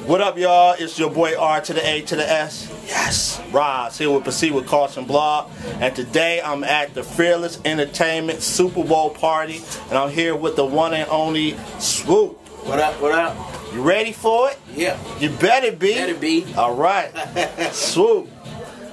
What up, y'all? It's your boy R to the A to the S. Yes, Roz here with Proceed with Caution Blog, and today I'm at the Fearless Entertainment Super Bowl party, and I'm here with the one and only Swoope. What up? What up? You ready for it? Yeah. You better be. Better be. All right, Swoope.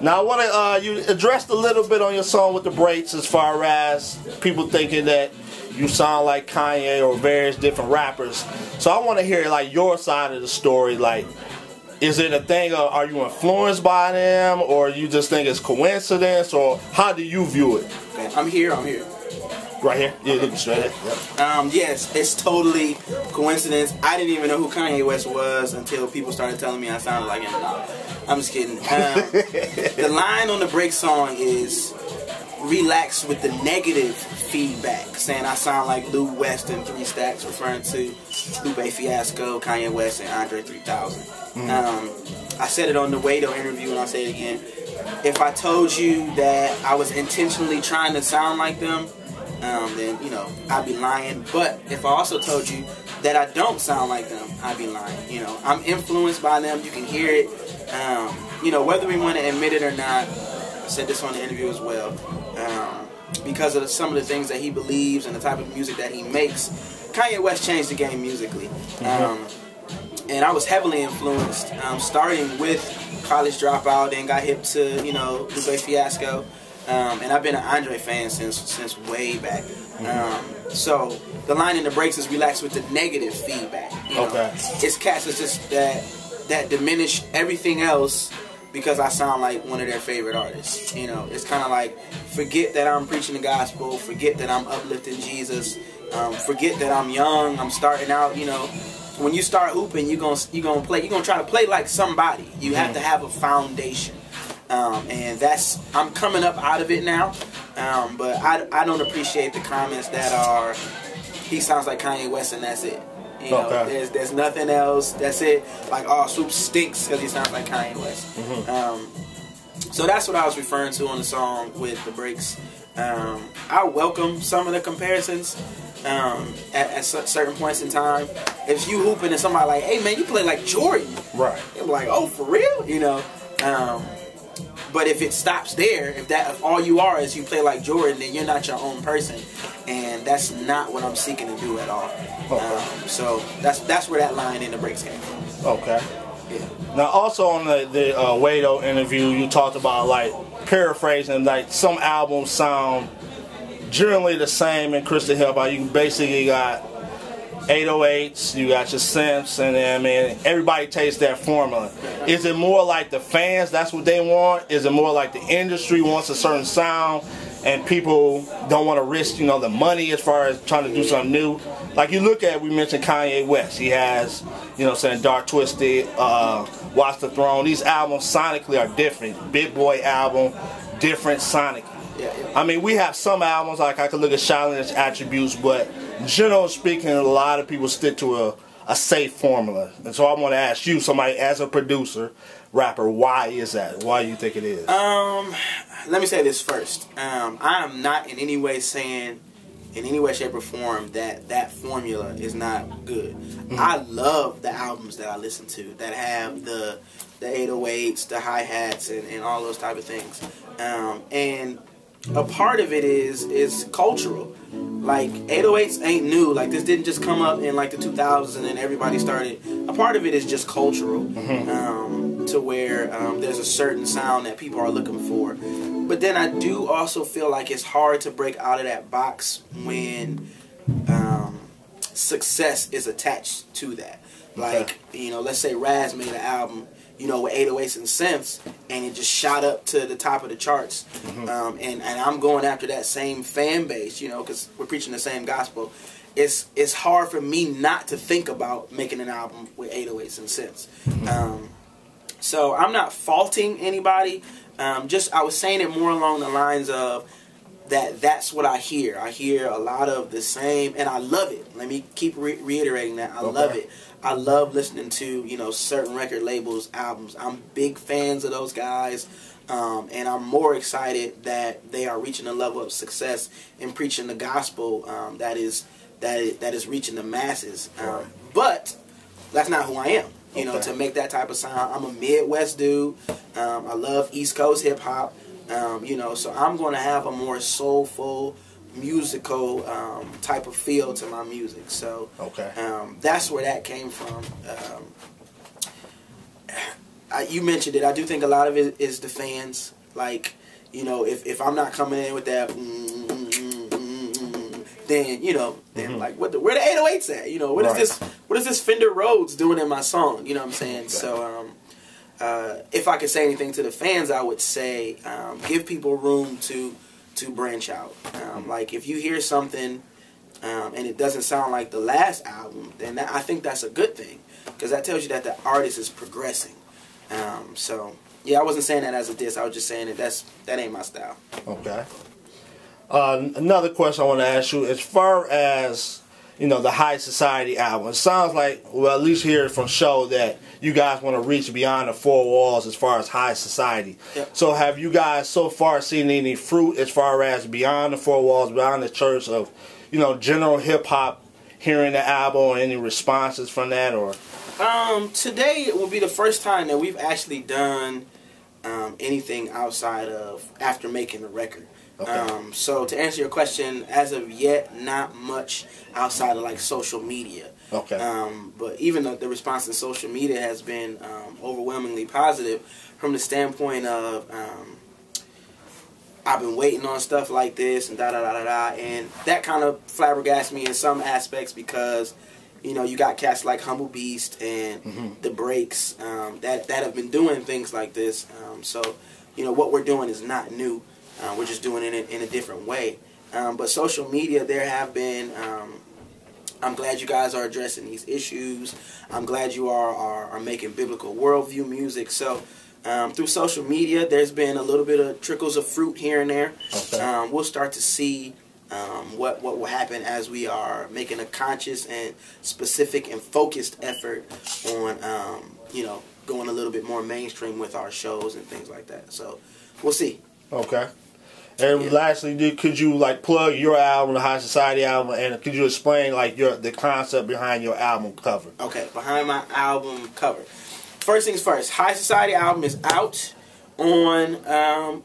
Now I want to you addressed a little bit on your song with the breaks as far as people thinking that you sound like Kanye or various different rappers. So I want to hear like your side of the story. Like, is it a thing of, are you influenced by them, or you just think it's coincidence, or how do you view it? Okay, I'm here. Right here? Yeah, looking straight at. Yep. Yes, it's totally coincidence. I didn't even know who Kanye West was until people started telling me I sounded like him. No, I'm just kidding. The line on the break song is relax with the negative feedback, saying I sound like Lou West and 3 Stacks, referring to Swoope Fiasco, Kanye West, and Andre 3000. I said it on the 808's interview, and I'll say it again. If I told you that I was intentionally trying to sound like them, then, you know, I'd be lying. But if I also told you that I don't sound like them, I'd be lying. You know, I'm influenced by them. You can hear it. You know, whether we want to admit it or not, I said this on the interview as well, because of some of the things that he believes and the type of music that he makes, Kanye West changed the game musically. And I was heavily influenced, starting with College Dropout, then got hip to, you know, Swoope Fiasco. And I've been an Andre fan since way back. So the line in the breaks is relax with the negative feedback. You know? Okay. It's cats that's just that diminish everything else because I sound like one of their favorite artists. You know, it's kind of like, forget that I'm preaching the gospel, forget that I'm uplifting Jesus, forget that I'm young, I'm starting out. You know, when you start hooping, you're gonna try to play like somebody. You have to have a foundation. And I'm coming up out of it now, but I don't appreciate the comments that are, he sounds like Kanye West and that's it. You know, there's nothing else. That's it. Like, oh, Swoope stinks because he sounds like Kanye West. So that's what I was referring to on the song with the breaks. I welcome some of the comparisons at certain points in time. If you hooping and somebody like, hey man, you play like Jordan, right? They're like, oh, for real? You know. But if it stops there, if all you are is you play like Jordan, then you're not your own person, and that's not what I'm seeking to do at all. So that's where that line in the breaks came from. Okay. Yeah. Now, also on the 808's interview, you talked about, like, paraphrasing, like some albums sound generally the same in Christian hip hop. You basically got 808's, you got your synths, and then, I mean, everybody takes that formula. Is it more like the fans, that's what they want? Is it more like the industry wants a certain sound and people don't want to risk, you know, the money as far as trying to do something new? Like, you look at, we mentioned Kanye West. He has, you know, saying Dark Twisted, Watch the Throne. These albums sonically are different. Big Boy album, different sonically. I mean, we have some albums, like I could look at Shinin's Attributes, but generally speaking, a lot of people stick to a safe formula. And so I want to ask you, somebody as a producer, rapper, why is that? Why do you think it is? Let me say this first. I am not in any way saying, in any way, shape, or form, that formula is not good. I love the albums that I listen to that have the 808's, the hi-hats, and all those type of things. And a part of it is cultural. Like, 808's ain't new. Like, this didn't just come up in like the 2000s and then everybody started. A part of it is just cultural, to where there's a certain sound that people are looking for. But then I do also feel like it's hard to break out of that box when success is attached to that. Like, you know, let's say Raz made an album, you know, with 808's and synths, and it just shot up to the top of the charts. And I'm going after that same fan base, you know, because we're preaching the same gospel. It's hard for me not to think about making an album with 808's and synths. So I'm not faulting anybody. I was saying it more along the lines of that's what I hear. I hear a lot of the same, and I love it. Let me keep reiterating that. I love it. I love listening to, you know, certain record labels, albums. I'm big fans of those guys, and I'm more excited that they are reaching a level of success in preaching the gospel that is reaching the masses. But that's not who I am. you know, to make that type of sound. I'm a Midwest dude. I love East Coast hip hop. You know, so I'm going to have a more soulful, musical type of feel to my music. So that's where that came from. You mentioned it. I do think a lot of it is the fans. Like, you know, if I'm not coming in with that, then, you know, then like where the 808's at? You know, what is this Fender Rhodes doing in my song? You know what I'm saying? So if I could say anything to the fans, I would say give people room to branch out. Like if you hear something and it doesn't sound like the last album, then I think that's a good thing, because that tells you that the artist is progressing. So yeah, I wasn't saying that as a diss. I was just saying that ain't my style. Okay. Another question I want to ask you, as far as, you know, the High Society album, it sounds like, well, at least here from show, that you guys want to reach beyond the four walls as far as High Society. Yep. So have you guys so far seen any fruit as far as beyond the four walls, beyond the church, of, you know, general hip hop, hearing the album, any responses from that? Or today will be the first time that we've actually done anything outside of after making the record. Okay. So to answer your question, as of yet, not much outside of like social media. Okay. But even though the response in social media has been overwhelmingly positive, from the standpoint of I've been waiting on stuff like this and and that kind of flabbergasts me in some aspects, because, you know, you got cats like Humble Beast and The Breaks that have been doing things like this. So, you know, what we're doing is not new. We're just doing it in a different way. But social media, there have been, I'm glad you guys are addressing these issues. I'm glad you are making biblical worldview music. So through social media, there's been a little bit of trickles of fruit here and there. Okay. We'll start to see what will happen as we are making a conscious and specific and focused effort on, you know, going a little bit more mainstream with our shows and things like that. So we'll see. Okay. And lastly, could you like plug your album, the High Society album, and could you explain like the concept behind your album cover? Okay, behind my album cover. First things first, High Society album is out on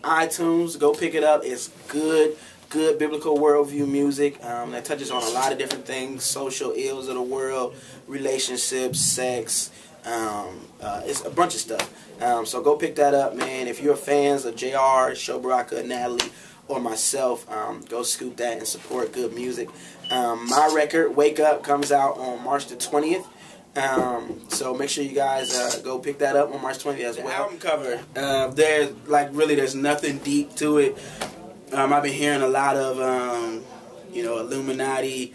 iTunes. Go pick it up. It's good biblical worldview music that touches on a lot of different things: social ills of the world, relationships, sex. It's a bunch of stuff. So go pick that up, man. If you're fans of JR, Show Baraka, Natalie, or myself, go scoop that and support good music. My record, Wake Up, comes out on March the 20th. So make sure you guys go pick that up on March 20th as well. The album cover, there's nothing deep to it. I've been hearing a lot of, you know, Illuminati,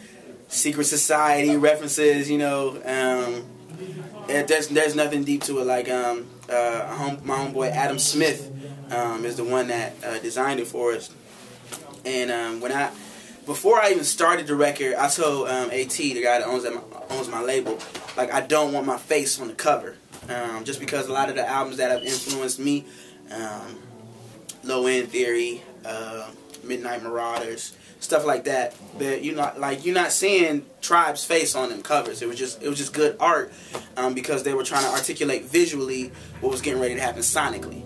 secret society references, you know. There's nothing deep to it. Like my homeboy Adam Smith is the one that designed it for us. And before I even started the record, I told AT, the guy that owns my label, like, I don't want my face on the cover, just because a lot of the albums that have influenced me, Low End Theory, Midnight Marauders, stuff like that. But you're not seeing Tribe's face on them covers. It was just good art, because they were trying to articulate visually what was getting ready to happen sonically.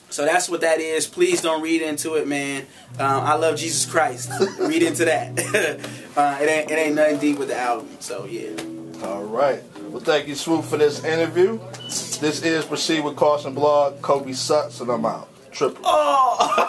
So that's what that is. Please don't read into it, man. I love Jesus Christ. Read into that. It ain't nothing deep with the album. So yeah. All right. Well, thank you, Swoope, for this interview. This is Proceed with Caution Blog. Kobe Sutts, and I'm out. Triple. Oh!